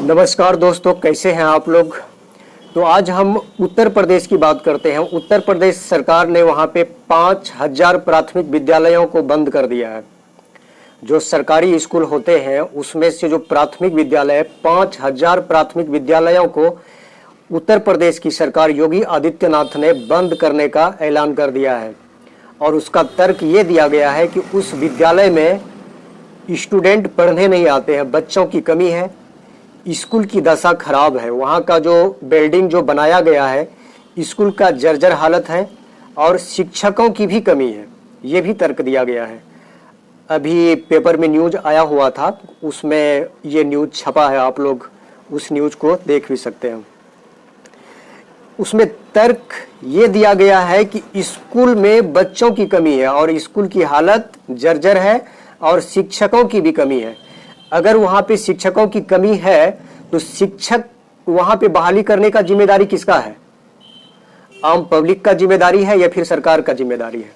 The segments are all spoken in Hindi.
नमस्कार दोस्तों, कैसे हैं आप लोग। तो आज हम उत्तर प्रदेश की बात करते हैं। उत्तर प्रदेश सरकार ने वहाँ पे 5000 प्राथमिक विद्यालयों को बंद कर दिया है। जो सरकारी स्कूल होते हैं उसमें से जो प्राथमिक विद्यालय 5000 प्राथमिक विद्यालयों को उत्तर प्रदेश की सरकार योगी आदित्यनाथ ने बंद करने का ऐलान कर दिया है। और उसका तर्क ये दिया गया है कि उस विद्यालय में स्टूडेंट पढ़ने नहीं आते हैं, बच्चों की कमी है, स्कूल की दशा खराब है, वहाँ का जो बिल्डिंग जो बनाया गया है स्कूल का जर्जर हालत है और शिक्षकों की भी कमी है। ये भी तर्क दिया गया है। अभी पेपर में न्यूज़ आया हुआ था, उसमें ये न्यूज़ छपा है, आप लोग उस न्यूज़ को देख भी सकते हैं। उसमें तर्क ये दिया गया है कि स्कूल में बच्चों की कमी है और स्कूल की हालत जर्जर है और शिक्षकों की भी कमी है। अगर वहाँ पे शिक्षकों की कमी है तो शिक्षक वहाँ पे बहाली करने का जिम्मेदारी किसका है? आम पब्लिक का जिम्मेदारी है या फिर सरकार का जिम्मेदारी है?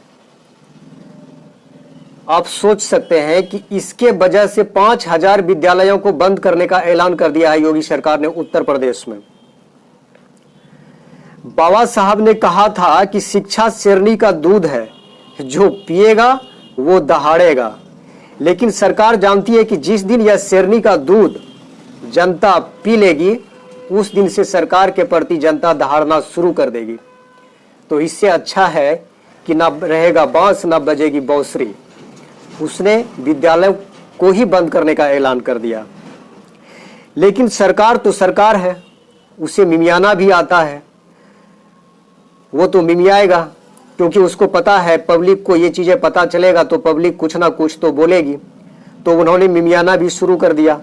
आप सोच सकते हैं कि इसके वजह से 5000 विद्यालयों को बंद करने का ऐलान कर दिया है योगी सरकार ने उत्तर प्रदेश में। बाबा साहब ने कहा था कि शिक्षा शेरनी का दूध है, जो पिएगा वो दहाड़ेगा। लेकिन सरकार जानती है कि जिस दिन यह शेरनी का दूध जनता पी लेगी उस दिन से सरकार के प्रति जनता दहाड़ना शुरू कर देगी। तो इससे अच्छा है कि ना रहेगा बांस ना बजेगी बांसुरी। उसने विद्यालय को ही बंद करने का ऐलान कर दिया। लेकिन सरकार तो सरकार है, उसे मिमियाना भी आता है। वो तो मिमियाएगा क्योंकि उसको पता है पब्लिक को ये चीज़ें पता चलेगा तो पब्लिक कुछ ना कुछ तो बोलेगी। तो उन्होंने मिमियाना भी शुरू कर दिया।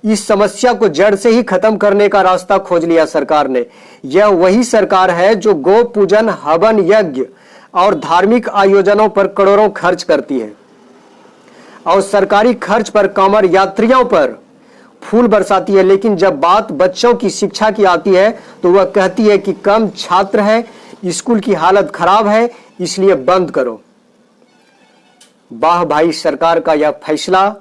इस समस्या को जड़ से ही खत्म करने का रास्ता खोज लिया सरकार ने। यह वही सरकार है जो गौ पूजन, हवन यज्ञ और धार्मिक आयोजनों पर करोड़ों खर्च करती है और सरकारी खर्च पर कांवड़ यात्रियों पर फूल बरसाती है। लेकिन जब बात बच्चों की शिक्षा की आती है तो वह कहती है कि कम छात्र है, स्कूल की हालत खराब है, इसलिए बंद करो। वाह भाई, सरकार का यह फैसला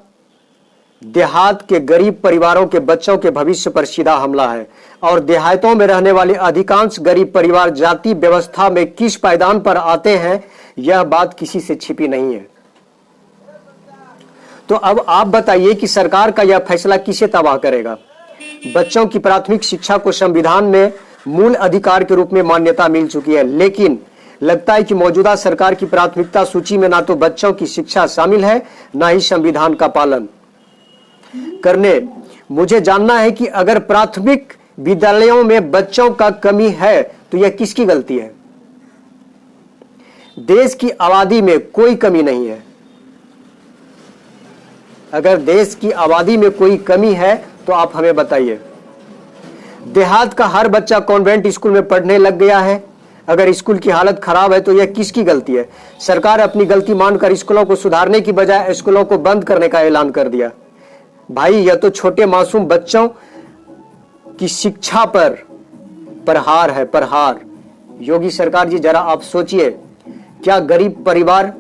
देहात के गरीब परिवारों के बच्चों के भविष्य पर सीधा हमला है। और देहातों में रहने वाले अधिकांश गरीब परिवार जाति व्यवस्था में किस पायदान पर आते हैं, यह बात किसी से छिपी नहीं है। तो अब आप बताइए कि सरकार का यह फैसला किसे तबाह करेगा? बच्चों की प्राथमिक शिक्षा को संविधान में मूल अधिकार के रूप में मान्यता मिल चुकी है, लेकिन लगता है कि मौजूदा सरकार की प्राथमिकता सूची में ना तो बच्चों की शिक्षा शामिल है, ना ही संविधान का पालन करने। मुझे जानना है कि अगर प्राथमिक विद्यालयों में बच्चों का कमी है तो यह किसकी गलती है? देश की आबादी में कोई कमी नहीं है। अगर देश की आबादी में कोई कमी है तो आप हमें बताइए। देहात का हर बच्चा कॉन्वेंट स्कूल में पढ़ने लग गया है। अगर स्कूल की हालत खराब है तो यह किसकी गलती है? सरकार अपनी गलती मानकर स्कूलों को सुधारने की बजाय स्कूलों को बंद करने का ऐलान कर दिया। भाई, यह तो छोटे मासूम बच्चों की शिक्षा पर प्रहार है, प्रहार। योगी सरकार जी, जरा आप सोचिए, क्या गरीब परिवार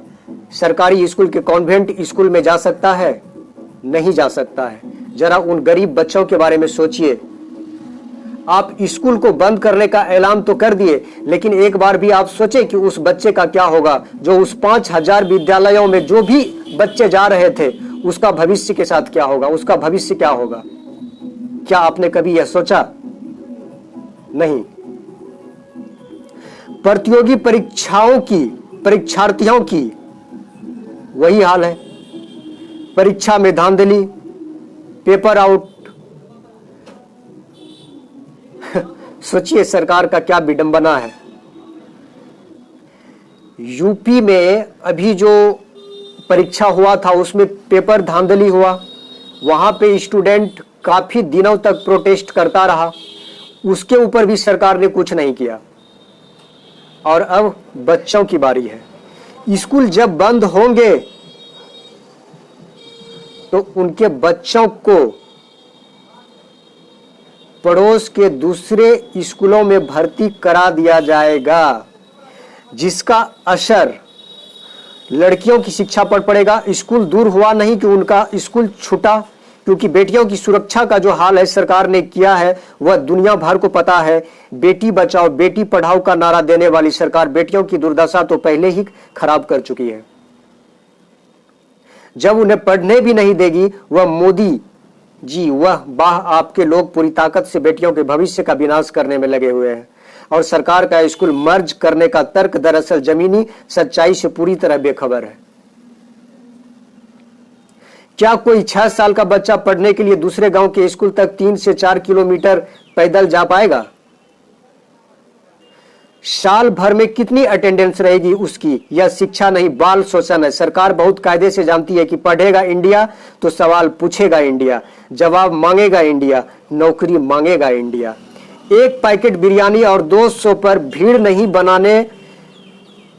सरकारी स्कूल के कॉन्वेंट स्कूल में जा सकता है? नहीं जा सकता है। जरा उन गरीब बच्चों के बारे में सोचिए। आप स्कूल को बंद करने का ऐलान तो कर दिए, लेकिन एक बार भी आप सोचे कि उस बच्चे का क्या होगा जो उस 5000 विद्यालयों में जो भी बच्चे जा रहे थे, उसका भविष्य के साथ क्या होगा, उसका भविष्य क्या होगा? क्या आपने कभी यह सोचा? नहीं। प्रतियोगी परीक्षाओं की परीक्षार्थियों की वही हाल है। परीक्षा में धांधली, पेपर आउट। सोचिए सरकार का क्या विडंबना है। यूपी में अभी जो परीक्षा हुआ था उसमें पेपर धांधली हुआ। वहां पे स्टूडेंट काफी दिनों तक प्रोटेस्ट करता रहा, उसके ऊपर भी सरकार ने कुछ नहीं किया। और अब बच्चों की बारी है। स्कूल जब बंद होंगे तो उनके बच्चों को पड़ोस के दूसरे स्कूलों में भर्ती करा दिया जाएगा, जिसका असर लड़कियों की शिक्षा पर पड़ेगा। स्कूल दूर हुआ नहीं कि उनका स्कूल छूटा, क्योंकि बेटियों की सुरक्षा का जो हाल है सरकार ने किया है वह दुनिया भर को पता है। बेटी बचाओ बेटी पढ़ाओ का नारा देने वाली सरकार बेटियों की दुर्दशा तो पहले ही खराब कर चुकी है। जब उन्हें पढ़ने भी नहीं देगी वह मोदी जी, वह वाह आपके लोग पूरी ताकत से बेटियों के भविष्य का विनाश करने में लगे हुए हैं। और सरकार का स्कूल मर्ज करने का तर्क दरअसल जमीनी सच्चाई से पूरी तरह बेखबर है। क्या कोई 6 साल का बच्चा पढ़ने के लिए दूसरे गांव के स्कूल तक 3 से 4 किलोमीटर पैदल जा पाएगा? साल भर में कितनी अटेंडेंस रहेगी उसकी? यह शिक्षा नहीं बाल शोषण है। सरकार बहुत कायदे से जानती है कि पढ़ेगा इंडिया तो सवाल पूछेगा इंडिया, जवाब मांगेगा इंडिया, नौकरी मांगेगा इंडिया। एक पैकेट बिरयानी और 200 पर भीड़ नहीं बनाने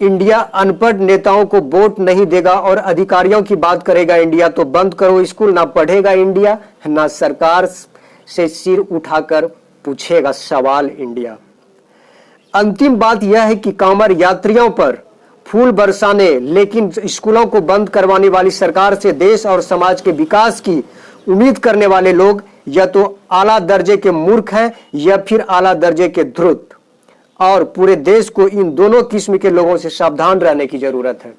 इंडिया। अनपढ़ नेताओं को वोट नहीं देगा और अधिकारियों की बात करेगा इंडिया। तो बंद करो स्कूल, ना पढ़ेगा इंडिया ना सरकार से सिर उठाकर पूछेगा सवाल इंडिया। अंतिम बात यह है कि कांवड़ यात्रियों पर फूल बरसाने लेकिन स्कूलों को बंद करवाने वाली सरकार से देश और समाज के विकास की उम्मीद करने वाले लोग या तो आला दर्जे के मूर्ख हैं या फिर आला दर्जे के धूर्त। और पूरे देश को इन दोनों किस्म के लोगों से सावधान रहने की जरूरत है।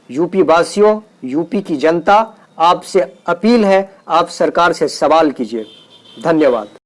यूपी वासियों, यूपी की जनता, आपसे अपील है, आप सरकार से सवाल कीजिए। धन्यवाद।